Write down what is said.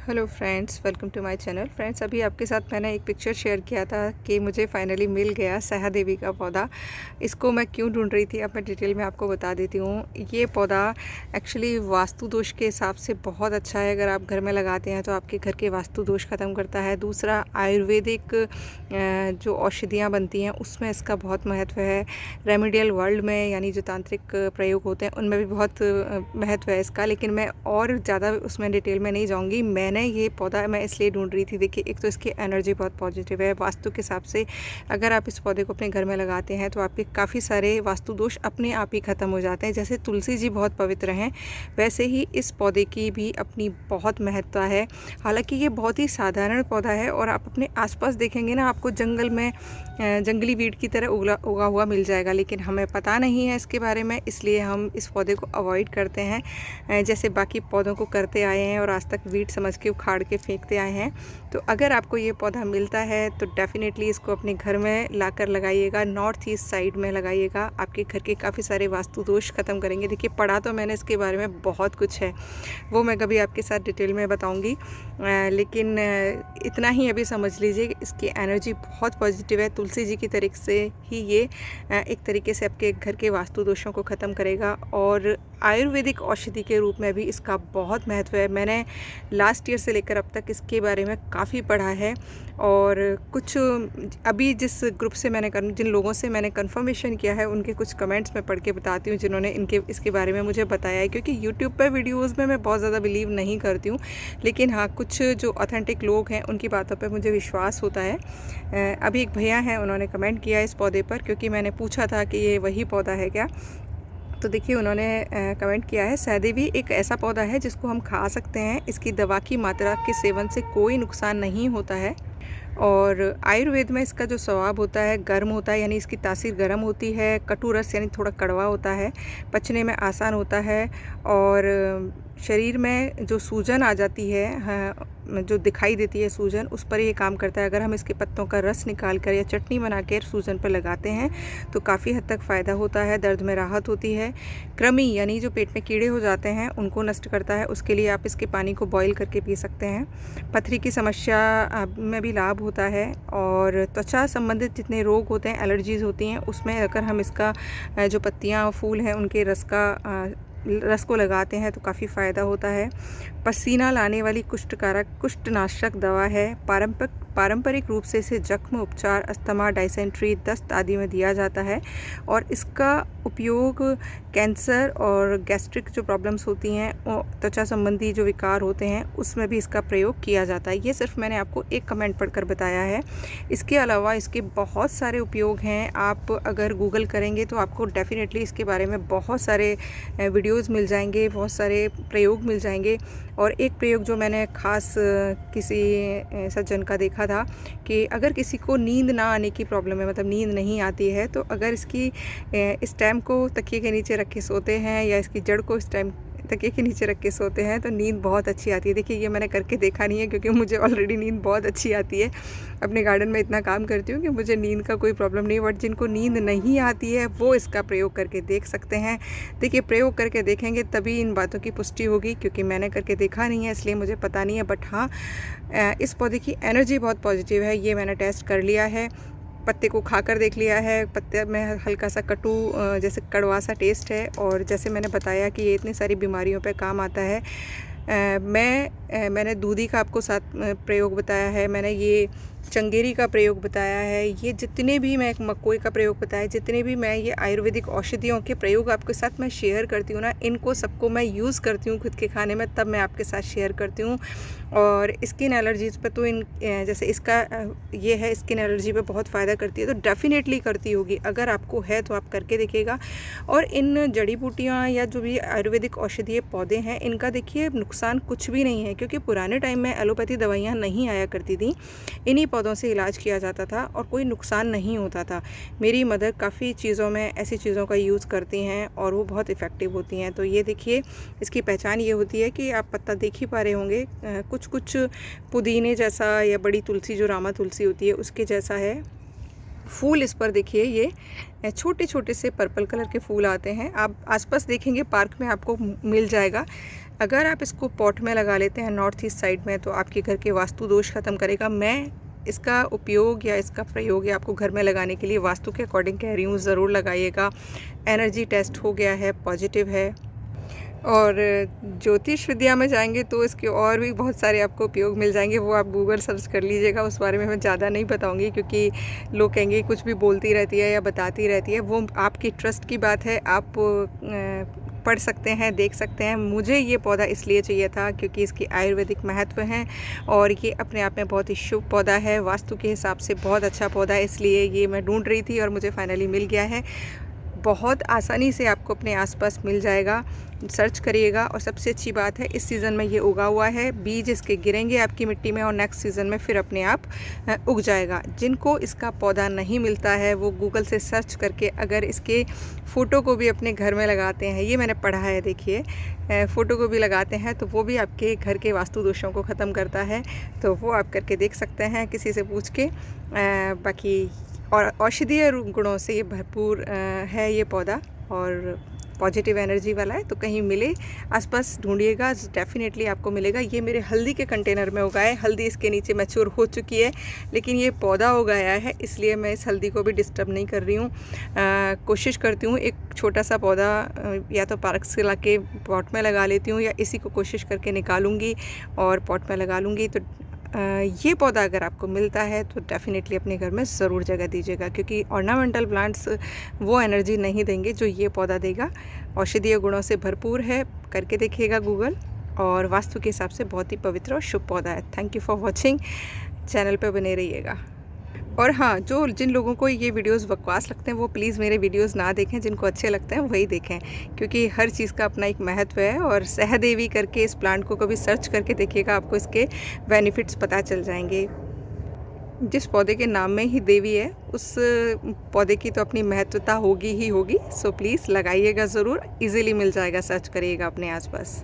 Hello friends, welcome to my channel. Friends, अभी आपके साथ मैंने एक पिक्चर शेयर किया था कि मुझे फाइनली मिल गया सहादेवी का पौधा। इसको मैं क्यों ढूंढ रही थी, अब मैं डिटेल में आपको बता देती हूँ। ये पौधा एक्चुअली वास्तु दोष के हिसाब से बहुत अच्छा है। अगर आप घर में लगाते हैं तो आपके घर के वास्तु दोष ख़त्म करता है। दूसरा, आयुर्वेदिक जो औषधियाँ बनती हैं उसमें इसका बहुत महत्व है। रेमेडियल वर्ल्ड में यानी जो तांत्रिक प्रयोग होते हैं उनमें भी बहुत महत्व है इसका, लेकिन मैं और ज़्यादा उसमें डिटेल में नहीं जाऊँगी। मैंने ये पौधा मैं इसलिए ढूंढ रही थी। देखिए, एक तो इसकी एनर्जी बहुत पॉजिटिव है। वास्तु के हिसाब से अगर आप इस पौधे को अपने घर में लगाते हैं तो आपके काफ़ी सारे वास्तु दोष अपने आप ही ख़त्म हो जाते हैं। जैसे तुलसी जी बहुत पवित्र हैं, वैसे ही इस पौधे की भी अपनी बहुत महत्ता है। हालांकि ये बहुत ही साधारण पौधा है और आप अपने आसपास देखेंगे ना, आपको जंगल में जंगली वीड की तरह उगा हुआ मिल जाएगा, लेकिन हमें पता नहीं है इसके बारे में, इसलिए हम इस पौधे को अवॉइड करते हैं जैसे बाकी पौधों को करते आए हैं और आज तक वीड समझ के उखाड़ के फेंकते आए हैं। तो अगर आपको ये पौधा मिलता है तो डेफ़िनेटली इसको अपने घर में लाकर लगाइएगा। नॉर्थ ईस्ट साइड में लगाइएगा, आपके घर के काफ़ी सारे वास्तु दोष ख़त्म करेंगे। देखिए, पढ़ा तो मैंने इसके बारे में बहुत कुछ है, वो मैं कभी आपके साथ डिटेल में बताऊंगी, लेकिन इतना ही अभी समझ लीजिए कि इसकी एनर्जी बहुत पॉजिटिव है। तुलसी जी की तरीके से ही ये एक तरीके से आपके घर के वास्तु दोषों को ख़त्म करेगा और आयुर्वेदिक औषधि के रूप में भी इसका बहुत महत्व है। मैंने लास्ट ईयर से लेकर अब तक इसके बारे में काफ़ी पढ़ा है और कुछ अभी जिस ग्रुप से जिन लोगों से मैंने कंफर्मेशन किया है उनके कुछ कमेंट्स मैं पढ़ के बताती हूँ जिन्होंने इसके बारे में मुझे बताया है। क्योंकि यूट्यूब पर वीडियोज़ में मैं बहुत ज़्यादा बिलीव नहीं करती हूँ, लेकिन हाँ, कुछ जो ऑथेंटिक लोग हैं उनकी बातों पर मुझे विश्वास होता है। अभी एक भैया हैं, उन्होंने कमेंट किया इस पौधे पर, क्योंकि मैंने पूछा था कि ये वही पौधा है क्या। तो देखिए, उन्होंने कमेंट किया है, सहदेवी एक ऐसा पौधा है जिसको हम खा सकते हैं। इसकी दवा की मात्रा के सेवन से कोई नुकसान नहीं होता है और आयुर्वेद में इसका जो स्वाब होता है गर्म होता है, यानी इसकी तासीर गर्म होती है। कटु रस यानी थोड़ा कड़वा होता है, पचने में आसान होता है और शरीर में जो सूजन आ जाती है, हाँ, जो दिखाई देती है सूजन, उस पर ये काम करता है। अगर हम इसके पत्तों का रस निकाल कर या चटनी बना कर सूजन पर लगाते हैं तो काफ़ी हद तक फ़ायदा होता है, दर्द में राहत होती है। कृमि यानी जो पेट में कीड़े हो जाते हैं उनको नष्ट करता है, उसके लिए आप इसके पानी को बॉईल करके पी सकते हैं। पथरी की समस्या में भी लाभ होता है और त्वचा संबंधित जितने रोग होते हैं, एलर्जीज़ होती हैं, उसमें अगर हम इसका जो पत्तियाँ फूल हैं उनके रस को लगाते हैं तो काफ़ी फ़ायदा होता है। पसीना लाने वाली कुष्ठनाशक दवा है। पारंपरिक रूप से इसे जख्म उपचार, अस्थमा, डायसेंट्री, दस्त आदि में दिया जाता है और इसका उपयोग कैंसर और गैस्ट्रिक जो प्रॉब्लम्स होती हैं, त्वचा संबंधी जो विकार होते हैं, उसमें भी इसका प्रयोग किया जाता है। ये सिर्फ मैंने आपको एक कमेंट पढ़कर बताया है। इसके अलावा इसके बहुत सारे उपयोग हैं। आप अगर गूगल करेंगे तो आपको डेफिनेटली इसके बारे में बहुत सारे वीडियोज़ मिल जाएंगे, बहुत सारे प्रयोग मिल जाएंगे। और एक प्रयोग जो मैंने ख़ास किसी सज्जन का देखा था कि अगर किसी को नींद ना आने की प्रॉब्लम है, मतलब नींद नहीं आती है, तो अगर इसकी स्टेम को तकिए के नीचे रख के सोते हैं या इसकी जड़ को स्टेम तकिए के नीचे रख के सोते हैं तो नींद बहुत अच्छी आती है। देखिए, ये मैंने करके देखा नहीं है क्योंकि मुझे ऑलरेडी नींद बहुत अच्छी आती है। अपने गार्डन में इतना काम करती हूँ कि मुझे नींद का कोई प्रॉब्लम नहीं, बट जिनको नींद नहीं आती है वो इसका प्रयोग करके देख सकते हैं। देखिए, प्रयोग करके देखेंगे तभी इन बातों की पुष्टि होगी, क्योंकि मैंने करके देखा नहीं है इसलिए मुझे पता नहीं है। बट हाँ, इस पौधे की एनर्जी बहुत पॉजिटिव है, ये मैंने टेस्ट कर लिया है। पत्ते को खाकर देख लिया है, पत्ते में हल्का सा कटु जैसे कड़वा सा टेस्ट है और जैसे मैंने बताया कि ये इतनी सारी बीमारियों पे काम आता है। मैंने दूधी का आपको साथ प्रयोग बताया है, मैंने ये चंगेरी का प्रयोग बताया है, ये जितने भी मैं मकोई का प्रयोग बताया, जितने भी मैं ये आयुर्वेदिक औषधियों के प्रयोग आपके साथ मैं शेयर करती हूँ ना, इनको सबको मैं यूज़ करती हूँ खुद के खाने में, तब मैं आपके साथ शेयर करती हूँ। और स्किन एलर्जीज़ पे तो जैसे इसका ये है, स्किन एलर्जी पे बहुत फ़ायदा करती है, तो डेफ़िनेटली करती होगी। अगर आपको है तो आप करके देखिएगा। और इन जड़ी बूटियाँ या जो भी आयुर्वेदिक औषधीय पौधे हैं, इनका देखिए नुकसान कुछ भी नहीं है, क्योंकि पुराने टाइम में एलोपैथी दवाइयाँ नहीं आया करती थी, इन्हीं पौधों से इलाज किया जाता था और कोई नुकसान नहीं होता था। मेरी मदर काफ़ी चीज़ों में ऐसी चीज़ों का यूज़ करती हैं और वो बहुत इफ़ेक्टिव होती हैं। तो ये देखिए, इसकी पहचान ये होती है कि आप पत्ता देख ही पा रहे होंगे, कुछ पुदीने जैसा या बड़ी तुलसी जो रामा तुलसी होती है उसके जैसा है। फूल इस पर देखिए, ये छोटे छोटे से पर्पल कलर के फूल आते हैं। आप आसपास देखेंगे पार्क में आपको मिल जाएगा। अगर आप इसको पॉट में लगा लेते हैं नॉर्थ ईस्ट साइड में तो आपके घर के वास्तु दोष ख़त्म करेगा। मैं इसका उपयोग या इसका प्रयोग या आपको घर में लगाने के लिए वास्तु के अकॉर्डिंग कह रही हूँ, ज़रूर लगाइएगा। एनर्जी टेस्ट हो गया है, पॉजिटिव है। और ज्योतिष विद्या में जाएंगे तो इसके और भी बहुत सारे आपको उपयोग मिल जाएंगे, वो आप गूगल सर्च कर लीजिएगा। उस बारे में मैं ज़्यादा नहीं बताऊंगी क्योंकि लोग कहेंगे कुछ भी बोलती रहती है या बताती रहती है। वो आपकी ट्रस्ट की बात है, आप पढ़ सकते हैं, देख सकते हैं। मुझे ये पौधा इसलिए चाहिए था क्योंकि इसकी आयुर्वेदिक महत्व है और ये अपने आप में बहुत ही शुभ पौधा है, वास्तु के हिसाब से बहुत अच्छा पौधा है, इसलिए ये मैं ढूंढ रही थी और मुझे फाइनली मिल गया है। बहुत आसानी से आपको अपने आसपास मिल जाएगा, सर्च करिएगा। और सबसे अच्छी बात है इस सीज़न में ये उगा हुआ है, बीज इसके गिरेंगे आपकी मिट्टी में और नेक्स्ट सीज़न में फिर अपने आप उग जाएगा। जिनको इसका पौधा नहीं मिलता है वो गूगल से सर्च करके अगर इसके फ़ोटो को भी अपने घर में लगाते हैं, ये मैंने पढ़ा है, देखिए फ़ोटो को भी लगाते हैं तो वो भी आपके घर के वास्तु दोषों को ख़त्म करता है। तो वो आप करके देख सकते हैं किसी से पूछ के। बाकी और औषधीय गुणों से ये भरपूर है ये पौधा और पॉजिटिव एनर्जी वाला है। तो कहीं मिले आसपास ढूंढिएगा, डेफिनेटली आपको मिलेगा। ये मेरे हल्दी के कंटेनर में उगाया है, हल्दी इसके नीचे मैच्योर हो चुकी है, लेकिन ये पौधा उगाया है इसलिए मैं इस हल्दी को भी डिस्टर्ब नहीं कर रही हूँ। कोशिश करती हूँ एक छोटा सा पौधा या तो पार्क से ला के पॉट में लगा लेती हूँ या इसी को कोशिश करके निकालूंगी और पॉट में लगा लूँगी। तो ये पौधा अगर आपको मिलता है तो डेफ़िनेटली अपने घर में ज़रूर जगह दीजिएगा क्योंकि ऑर्नामेंटल प्लांट्स वो एनर्जी नहीं देंगे जो ये पौधा देगा। औषधीय गुणों से भरपूर है, करके देखिएगा गूगल, और वास्तु के हिसाब से बहुत ही पवित्र और शुभ पौधा है। Thank you for watching, channel पे बने रहिएगा। और हाँ, जिन लोगों को ये वीडियोस बकवास लगते हैं वो प्लीज़ मेरे वीडियोस ना देखें, जिनको अच्छे लगते हैं वही देखें क्योंकि हर चीज़ का अपना एक महत्व है। और सहदेवी करके इस प्लांट को कभी सर्च करके देखिएगा, आपको इसके बेनिफिट्स पता चल जाएंगे। जिस पौधे के नाम में ही देवी है उस पौधे की तो अपनी महत्वता होगी ही होगी। सो प्लीज़ लगाइएगा ज़रूर, ईज़िली मिल जाएगा, सर्च करिएगा अपने आसपास।